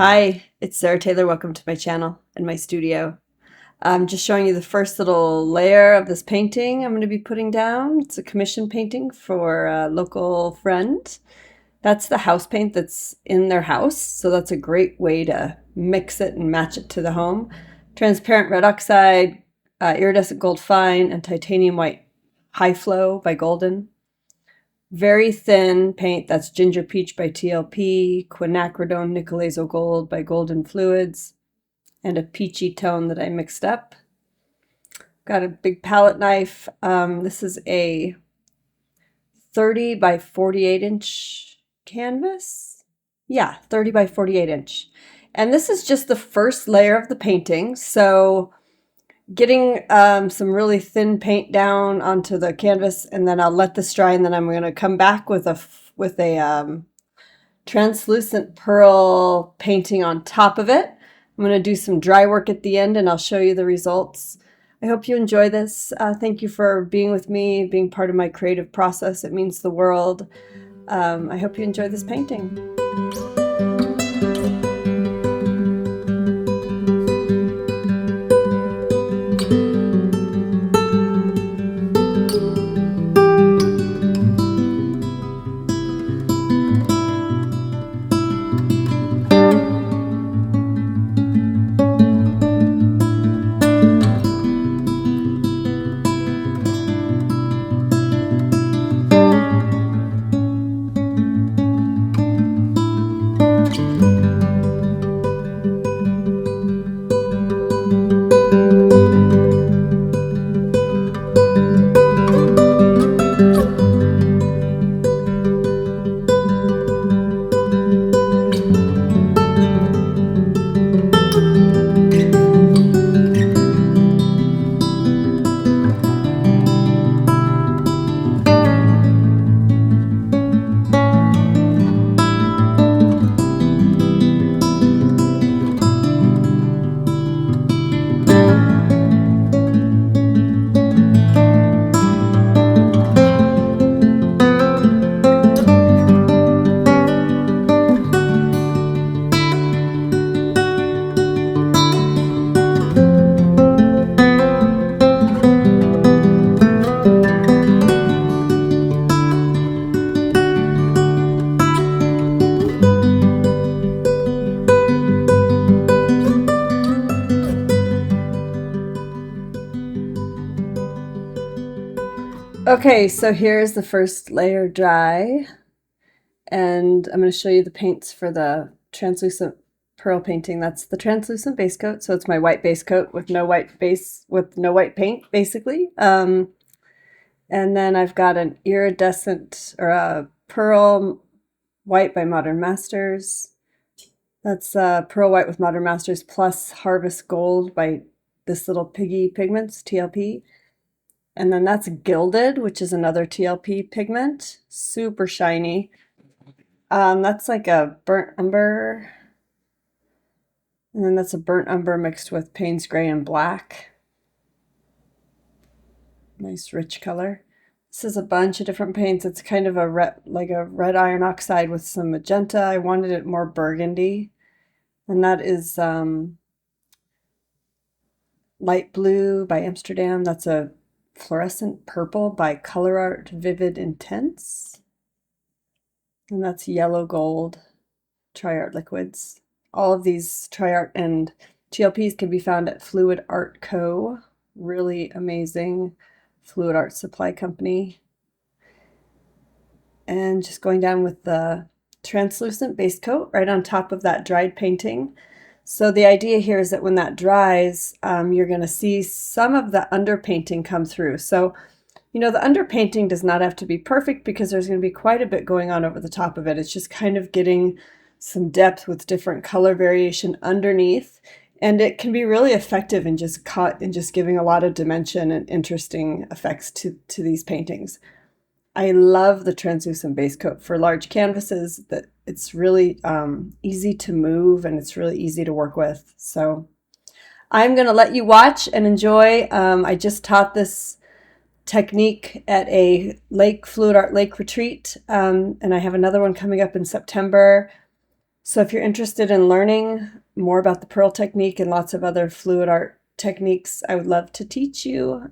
Hi, it's Sarah Taylor. Welcome to my channel and my studio. I'm just showing you the first little layer of this painting I'm going to be putting down. It's a commission painting for a local friend. That's the house paint that's in their house, so that's a great way to mix it and match it to the home. Transparent red oxide, iridescent gold fine, and titanium white high flow by Golden. Very thin paint, that's Ginger Peach by TLP, Quinacridone Nicolazo Gold by Golden Fluids, and a peachy tone that I mixed up. Got a big palette knife. This is a 30 by 48 inch canvas. Yeah, 30 by 48 inch. And this is just the first layer of the painting. So getting some really thin paint down onto the canvas, and then I'll let this dry, and then I'm going to come back with a translucent pearl painting on top of it. I'm going to do some dry work at the end, and I'll show you the results. I hope you enjoy this. Thank you for being with me, being part of my creative process. It means the world. I hope you enjoy this painting. Okay, so here's the first layer dry, and I'm going to show you the paints for the translucent pearl painting. That's the translucent base coat, so it's my white base coat with no white base, with no white paint, basically. And then I've got an iridescent, or a pearl white by Modern Masters. That's pearl white with Modern Masters plus Harvest Gold by this little piggy pigments, TLP. And then that's Gilded, which is another TLP pigment, super shiny. That's like a burnt umber. And then that's a burnt umber mixed with Payne's Gray and Black. Nice rich color. This is a bunch of different paints. It's kind of a like a red iron oxide with some magenta. I wanted it more burgundy. And that is Light Blue by Amsterdam. That's a Fluorescent Purple by TriArt Vivid Intense. And that's Yellow Gold TriArt liquids. All of these TriArt and TLPs can be found at Fluid Art Co. Really amazing fluid art supply company. And just going down with the translucent base coat right on top of that dried painting. So the idea here is that when that dries, you're going to see some of the underpainting come through. So, you know, the underpainting does not have to be perfect because there's going to be quite a bit going on over the top of it. It's just kind of getting some depth with different color variation underneath. And it can be really effective in just giving a lot of dimension and interesting effects to these paintings. I love the translucent base coat for large canvases. That it's really easy to move, and it's really easy to work with. So I'm going to let you watch and enjoy. I just taught this technique at a fluid art lake retreat, and I have another one coming up in September. So if you're interested in learning more about the pearl technique and lots of other fluid art techniques, I would love to teach you.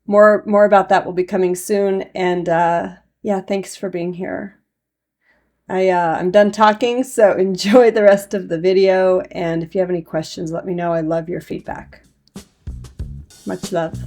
More about that will be coming soon. And yeah, thanks for being here. I'm done talking, so enjoy the rest of the video. And if you have any questions, let me know. I love your feedback. Much love.